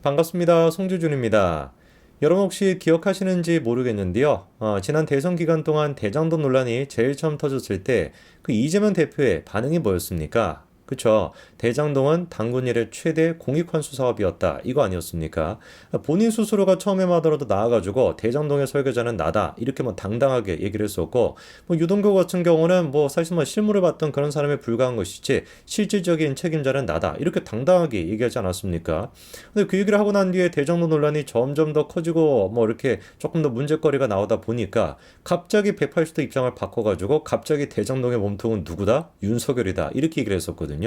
반갑습니다. 송주준입니다. 여러분 혹시 기억하시는지 모르겠는데요. 지난 대선 기간 동안 대장동 논란이 제일 처음 터졌을 때 그 이재명 대표의 반응이 뭐였습니까? 그쵸. 대장동은 당군 일의 최대 공익환수 사업이었다. 이거 아니었습니까? 본인 스스로가 처음에만 하더라도 나와가지고 대장동의 설계자는 나다. 이렇게 뭐 당당하게 얘기를 했었고, 뭐 유동규 같은 경우는 뭐 사실 뭐 실무를 봤던 그런 사람에 불과한 것이지 실질적인 책임자는 나다. 이렇게 당당하게 얘기하지 않았습니까? 근데 그 얘기를 하고 난 뒤에 대장동 논란이 점점 더 커지고 뭐 이렇게 조금 더 문제거리가 나오다 보니까 갑자기 180도 입장을 바꿔가지고 갑자기 대장동의 몸통은 누구다? 윤석열이다. 이렇게 얘기를 했었거든요.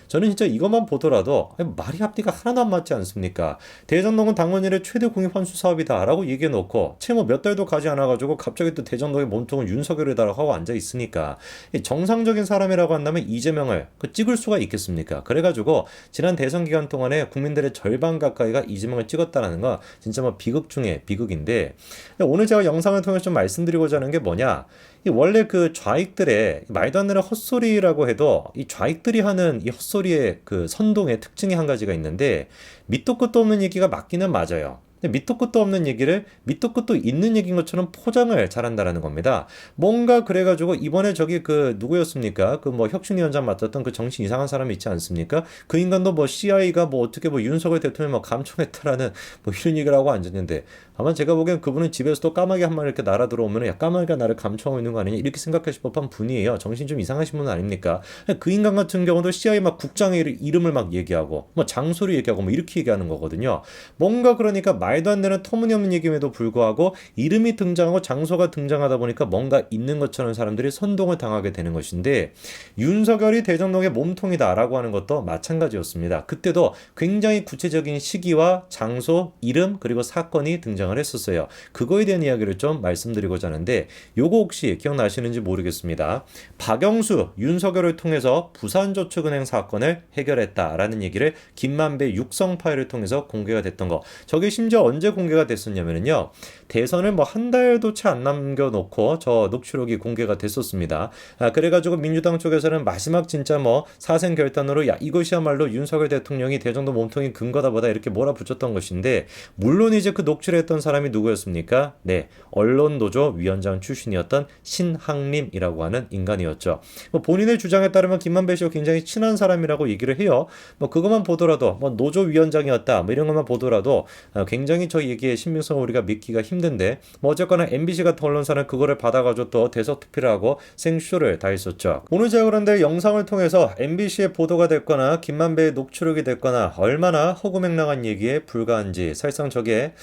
저는 진짜 이것만 보더라도 말이 앞뒤가 하나도 안 맞지 않습니까? 대장동은 당원일의 최대 공익 환수 사업이다라고 얘기해 놓고 채 뭐 몇 달도 가지 않아가지고 갑자기 또 대장동의 몸통은 윤석열이다라고 하고 앉아 있으니까 정상적인 사람이라고 한다면 이재명을 찍을 수가 있겠습니까? 그래가지고 지난 대선 기간 동안에 국민들의 절반 가까이가 이재명을 찍었다라는 거 진짜 뭐 비극 중에 비극인데, 오늘 제가 영상을 통해서 좀 말씀드리고자 하는 게 뭐냐? 원래 그 좌익들의 말도 안 되는 헛소리라고 해도 이 좌익들이 하는 이 헛소리의 그 선동의 특징이 한 가지가 있는데, 밑도 끝도 없는 얘기가 맞기는 맞아요. 근데 밑도 끝도 없는 얘기를 밑도 끝도 있는 얘기인 것처럼 포장을 잘한다라는 겁니다. 뭔가 그래가지고 이번에 저기 그 누구였습니까? 그 뭐 혁신위원장 맡았던 그 정신 이상한 사람이 있지 않습니까? 그 인간도 뭐 CIA가 뭐 어떻게 뭐 윤석열 대통령 뭐 감청했다라는 뭐 이런 얘기를 하고 앉았는데, 아마 제가 보기엔 그분은 집에서도 까마귀 한 마리 이렇게 날아 들어오면 야 까마귀가 나를 감청하고 있는 거 아니냐 이렇게 생각하실 법한 분이에요. 정신 좀 이상하신 분 아닙니까? 그 인간 같은 경우도 CIA 막 국장의 이름을 막 얘기하고 뭐 장소를 얘기하고 뭐 이렇게 얘기하는 거거든요. 뭔가 그러니까 말도 안 되는 터무니없는 얘기임에도 불구하고 이름이 등장하고 장소가 등장하다 보니까 뭔가 있는 것처럼 사람들이 선동을 당하게 되는 것인데, 윤석열이 대장동의 몸통이다라고 하는 것도 마찬가지였습니다. 그때도 굉장히 구체적인 시기와 장소, 이름 그리고 사건이 등장을 했었어요. 그거에 대한 이야기를 좀 말씀드리고자 하는데, 요거 혹시 기억나시는지 모르겠습니다. 박영수, 윤석열을 통해서 부산저축은행 사건을 해결했다라는 얘기를 김만배 육성 파일을 통해서 공개가 됐던 거. 저게 심지어 언제 공개가 됐었냐면요. 대선을 뭐 한 달도 채 안 남겨놓고 저 녹취록이 공개가 됐었습니다. 그래가지고 민주당 쪽에서는 마지막 진짜 뭐 사생 결단으로 야 이것이야말로 윤석열 대통령이 대정도 몸통이 근거다 보다 이렇게 몰아붙였던 것인데, 물론 이제 그 녹취를 했던 사람이 누구였습니까? 네, 언론노조 위원장 출신이었던 신학림이라고 하는 인간이었죠. 뭐 본인의 주장에 따르면 김만배 씨와 굉장히 친한 사람이라고 얘기를 해요. 뭐 그것만 보더라도 뭐 노조 위원장이었다 뭐 이런 것만 보더라도 굉장히 저 얘기의 신빙성을 우리가 믿기가 힘든데, 뭐 어쨌거나 MBC 같은 언론사는 그거를 받아가지고 또 대서 투표를 하고 생쇼를 다 했었죠. 오늘 제가 그런데 영상을 통해서 MBC의 보도가 됐거나 김만배의 녹취록이 됐거나 얼마나 허구맹랑한 얘기에 불과한지, 사실상 저게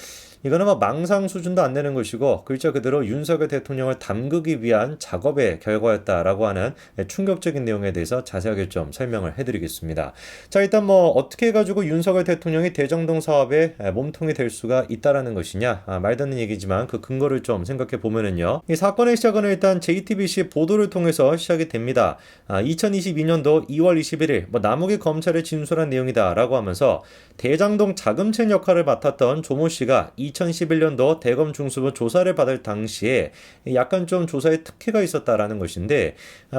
이거는 뭐 망상 수준도 안 되는 것이고 글자 그대로 윤석열 대통령을 담그기 위한 작업의 결과였다라고 하는 충격적인 내용에 대해서 자세하게 좀 설명을 해드리겠습니다. 자, 일단 뭐 어떻게 해가지고 윤석열 대통령이 대정동 사업의 몸통이 될 수가 있다라는 것이냐, 말 듣는 얘기지만 그 근거를 좀 생각해 보면은요, 이 사건의 시작은 일단 JTBC 보도를 통해서 시작이 됩니다. 2022년도 2월 21일 뭐 남욱의 검찰에 진술한 내용이다라고 하면서 대장동 자금책 역할을 맡았던 조모 씨가 2011년도 대검 중수부 조사를 받을 당시에 약간 좀 조사에 특혜가 있었다라는 것인데,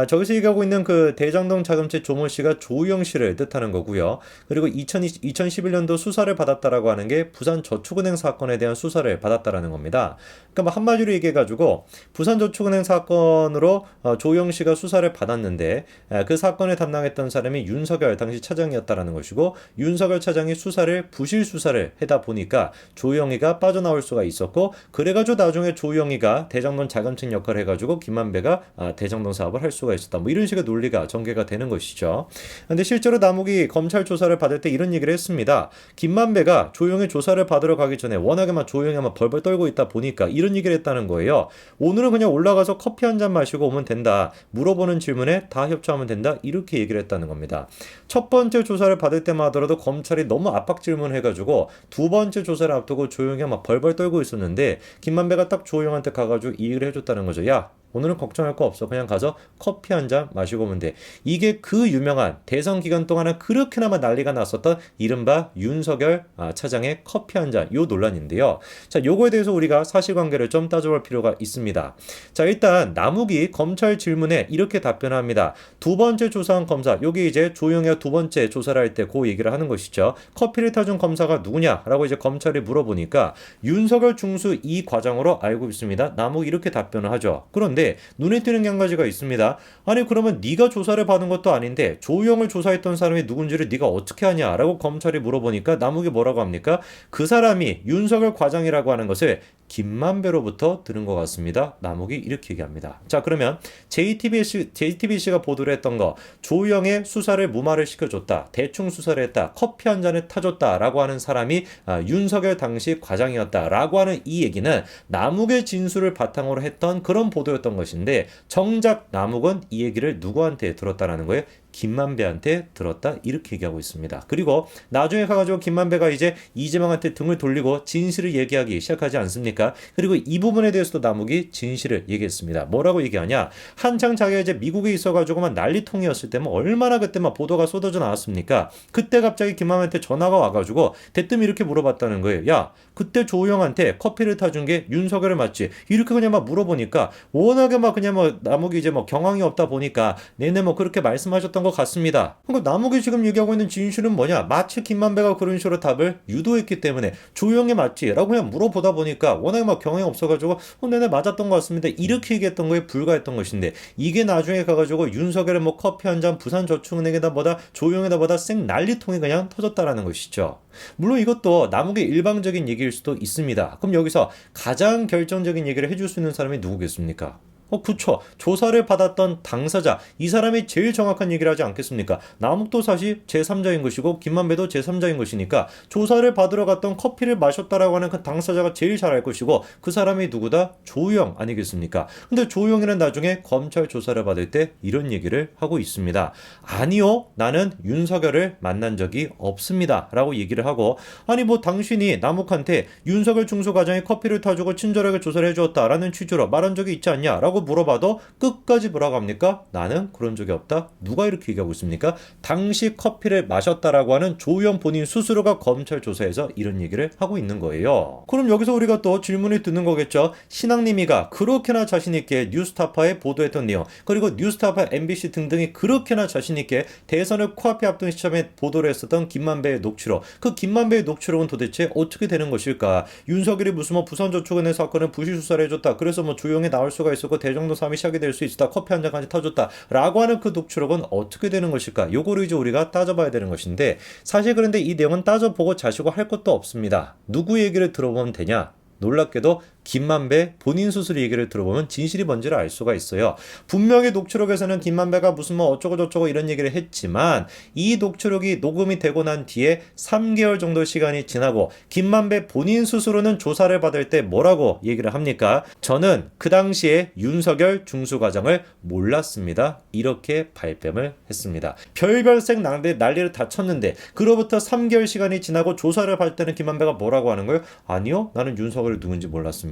저기서 얘기하고 있는 그 대장동 자금책 조모 씨가 조우영 씨를 뜻하는 거고요. 그리고 2011년도 수사를 받았다라고 하는 게 부산저축은행 사건에 대한 수사를 받았다라는 겁니다. 그러니까 뭐 한마디로 얘기해가지고 부산저축은행 사건으로 조우영 씨가 수사를 받았는데, 그 사건을 담당했던 사람이 윤석열 당시 차장이었다라는 것이고, 윤석열 차장이 수사를 부실 수사를 하다 보니까 조우영이가 빠져나올 수가 있었고, 그래가지고 나중에 조우영이가 대장동 자금책 역할을 해가지고 김만배가 대장동 사업을 할 수가 있었다. 뭐 이런 식의 논리가 전개가 되는 것이죠. 근데 실제로 남욱이 검찰 조사를 받을 때 이런 얘기를 했습니다. 김만배가 조우영의 조사를 받으러 가기 전에 워낙에 막 조우영이 막 벌벌 떨고 있다 보니까 이런 얘기를 했다는 거예요. 오늘은 그냥 올라가서 커피 한 잔 마시고 오면 된다. 물어보는 질문에 다 협조하면 된다. 이렇게 얘기를 했다는 겁니다. 첫 번째 조사를 받을 때만 하더라도 검찰이 너무 압박 질문해가지고 두 번째 조사를 앞두고 조우영이 막 벌벌 떨고 있었는데 김만배가 딱 조우영한테 가가지고 이 얘기를 해줬다는 거죠. 야, 오늘은 걱정할 거 없어. 그냥 가서 커피 한 잔 마시고 오면 돼. 이게 그 유명한 대선 기간 동안은 그렇게나마 난리가 났었던 이른바 윤석열 차장의 커피 한 잔 요 논란인데요. 자, 요거에 대해서 우리가 사실관계를 좀 따져볼 필요가 있습니다. 자, 일단 남욱이 검찰 질문에 이렇게 답변합니다. 두 번째 조사한 검사, 요게 이제 조영의 두 번째 조사를 할 때 그 얘기를 하는 것이죠. 커피를 타준 검사가 누구냐라고 이제 검찰이 물어보니까 윤석열 중수 이 과정으로 알고 있습니다. 남욱이 이렇게 답변을 하죠. 그런데 눈에 띄는 게 한 가지가 있습니다. 아니 그러면 네가 조사를 받은 것도 아닌데 조영을 조사했던 사람이 누군지를 네가 어떻게 하냐라고 검찰이 물어보니까 남욱이 뭐라고 합니까? 그 사람이 윤석열 과장이라고 하는 것을 김만배로부터 들은 것 같습니다. 남욱이 이렇게 얘기합니다. 자, 그러면 JTBC가 보도를 했던 거, 조영의 수사를 무마를 시켜줬다, 대충 수사를 했다, 커피 한 잔을 타줬다라고 하는 사람이 윤석열 당시 과장이었다라고 하는 이 얘기는 남욱의 진술을 바탕으로 했던 그런 보도였던 것인데, 정작 남욱은 이 얘기를 누구한테 들었다라는 거예요? 김만배한테 들었다, 이렇게 얘기하고 있습니다. 그리고 나중에 가가지고 김만배가 이제 이재명한테 등을 돌리고 진실을 얘기하기 시작하지 않습니까? 그리고 이 부분에 대해서도 남욱이 진실을 얘기했습니다. 뭐라고 얘기하냐? 한창 자기가 이제 미국에 있어가지고만 난리통이었을 때면 얼마나 그때 막 보도가 쏟아져 나왔습니까? 그때 갑자기 김만배한테 전화가 와가지고 대뜸 이렇게 물어봤다는 거예요. 야, 그때 조영한테 커피를 타준 게 윤석열을 맞지? 이렇게 그냥 막 물어보니까 워낙에 막 그냥 뭐 남욱이 이제 뭐 경황이 없다 보니까 내내 뭐 그렇게 말씀하셨던 것 같습니다. 그러니까 남욱이 지금 얘기하고 있는 진실은 뭐냐? 마치 김만배가 그런 식으로 답을 유도했기 때문에 조영이 맞지? 라고 그냥 물어보다 보니까 워낙에 막 경황이 없어가지고 내내 맞았던 것 같습니다. 이렇게 얘기했던 거에 불과했던 것인데, 이게 나중에 가가지고 윤석열의 뭐 커피 한 잔 부산저축은행에다 뭐다 조영에다 뭐다 쌩 난리통이 그냥 터졌다라는 것이죠. 물론 이것도 남욱의 일방적인 얘기일 수도 있습니다. 그럼 여기서 가장 결정적인 얘기를 해줄 수 있는 사람이 누구겠습니까? 그쵸. 조사를 받았던 당사자, 이 사람이 제일 정확한 얘기를 하지 않겠습니까? 남욱도 사실 제3자인 것이고 김만배도 제3자인 것이니까 조사를 받으러 갔던 커피를 마셨다라고 하는 그 당사자가 제일 잘 알 것이고, 그 사람이 누구다? 조영 아니겠습니까? 근데 조영이는 나중에 검찰 조사를 받을 때 이런 얘기를 하고 있습니다. 아니요, 나는 윤석열을 만난 적이 없습니다 라고 얘기를 하고, 아니 뭐 당신이 남욱한테 윤석열 중수과장이 커피를 타주고 친절하게 조사를 해주었다라는 취지로 말한 적이 있지 않냐 라고 물어봐도 끝까지 뭐라고 합니까? 나는 그런 적이 없다. 누가 이렇게 얘기하고 있습니까? 당시 커피를 마셨다라고 하는 조영 본인 스스로가 검찰 조사에서 이런 얘기를 하고 있는 거예요. 그럼 여기서 우리가 또 질문이 드는 거겠죠. 신앙님이가 그렇게나 자신있게 뉴스타파에 보도했던 내용, 그리고 뉴스타파, MBC 등등이 그렇게나 자신있게 대선을 코앞에 앞둔 시점에 보도를 했었던 김만배의 녹취록, 그 김만배의 녹취록은 도대체 어떻게 되는 것일까? 윤석열이 무슨 뭐 부산저축은행 사건을 부실 수사를 해줬다, 그래서 뭐 조영에 나올 수가 있었고 대정도 싸움이 시작이 될 수 있었다, 커피 한 잔까지 타줬다 라고 하는 그 녹취록은 어떻게 되는 것일까? 요거를 이제 우리가 따져봐야 되는 것인데, 사실 그런데 이 내용은 따져보고 자시고 할 것도 없습니다. 누구 얘기를 들어보면 되냐? 놀랍게도 김만배 본인 스스로 얘기를 들어보면 진실이 뭔지를 알 수가 있어요. 분명히 녹취록에서는 김만배가 무슨 뭐 어쩌고 저쩌고 이런 얘기를 했지만, 이 녹취록이 녹음이 되고 난 뒤에 3개월 정도 시간이 지나고 김만배 본인 스스로는 조사를 받을 때 뭐라고 얘기를 합니까? 저는 그 당시에 윤석열 중수과장을 몰랐습니다. 이렇게 발뺌을 했습니다. 별별색 난리를 다 쳤는데 그로부터 3개월 시간이 지나고 조사를 받을 때는 김만배가 뭐라고 하는 거예요? 아니요, 나는 윤석열이 누군지 몰랐습니다.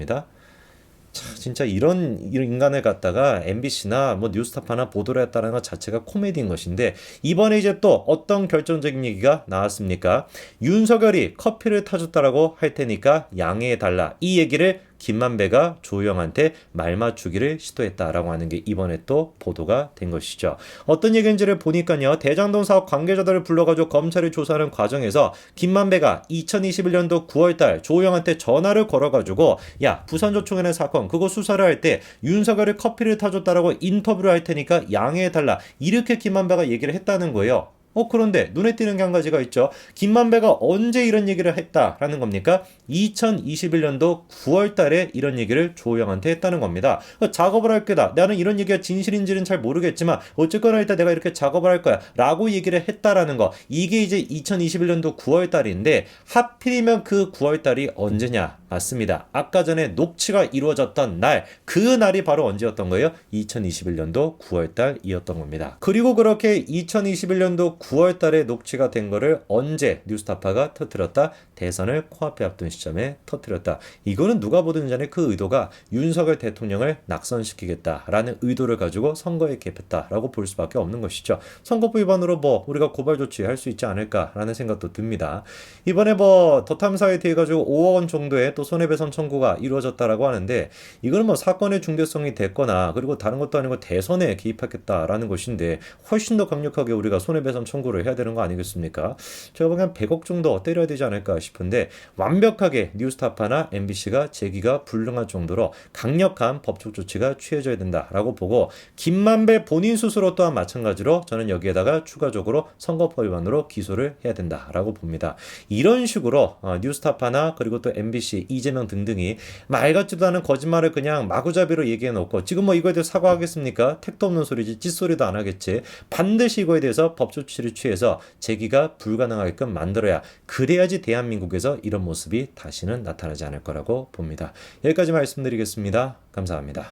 진짜 이런 인간을 갖다가 MBC나 뭐 뉴스타파나 보도를 했다는 것 자체가 코미디인 것인데, 이번에 이제 또 어떤 결정적인 얘기가 나왔습니까? 윤석열이 커피를 타줬다라고 할 테니까 양해해달라, 이 얘기를 김만배가 조영한테 말 맞추기를 시도했다라고 하는 게 이번에 또 보도가 된 것이죠. 어떤 얘기인지를 보니까요, 대장동 사업 관계자들을 불러가지고 검찰이 조사하는 과정에서 김만배가 2021년도 9월달 조영한테 전화를 걸어가지고, 야, 부산저축은행 사건 그거 수사를 할 때 윤석열이 커피를 타줬다라고 인터뷰를 할 테니까 양해해달라, 이렇게 김만배가 얘기를 했다는 거예요. 그런데 눈에 띄는 게 한 가지가 있죠. 김만배가 언제 이런 얘기를 했다라는 겁니까? 2021년도 9월 달에 이런 얘기를 조영한테 했다는 겁니다. 작업을 할 거다, 나는 이런 얘기가 진실인지는 잘 모르겠지만 어쨌거나 일단 내가 이렇게 작업을 할 거야 라고 얘기를 했다라는 거, 이게 이제 2021년도 9월 달인데 하필이면 그 9월 달이 언제냐? 맞습니다. 아까 전에 녹취가 이루어졌던 날, 그 날이 바로 언제였던 거예요? 2021년도 9월 달이었던 겁니다. 그리고 그렇게 2021년도 9월 달에 녹취가 된 거를 언제 뉴스타파가 터뜨렸다? 대선을 코앞에 앞둔 시점에 터뜨렸다. 이거는 누가 보든 간에 그 의도가 윤석열 대통령을 낙선시키겠다라는 의도를 가지고 선거에 개입했다라고 볼 수밖에 없는 것이죠. 선거법 위반으로 뭐 우리가 고발 조치할 수 있지 않을까라는 생각도 듭니다. 이번에 뭐 더 탐사에 대해 가지고 5억 원 정도의 또 손해배상 청구가 이루어졌다라고 하는데 이거는 뭐 사건의 중대성이 됐거나 그리고 다른 것도 아니고 대선에 개입했겠다라는 것인데 훨씬 더 강력하게 우리가 손해배상 청구를 해야 되는 거 아니겠습니까? 제가 보기엔 100억 정도 때려야 되지 않을까 싶은데 완벽하게 뉴스타파나 MBC가 제기가 불능할 정도로 강력한 법적 조치가 취해져야 된다라고 보고 김만배 본인 스스로 또한 마찬가지로 저는 여기에다가 추가적으로 선거법 위반으로 기소를 해야 된다라고 봅니다. 이런 식으로 뉴스타파나 그리고 또 MBC, 이재명 등등이 말 같지도 않은 거짓말을 그냥 마구잡이로 얘기해 놓고 지금 뭐 이거에 대해서 사과하겠습니까? 택도 없는 소리지 찌소리도 안 하겠지. 반드시 이거에 대해서 법 조치를 취해서 제기가 불가능하게끔 만들어야 그래야지 대한민국에서 이런 모습이 다시는 나타나지 않을 거라고 봅니다. 여기까지 말씀드리겠습니다. 감사합니다.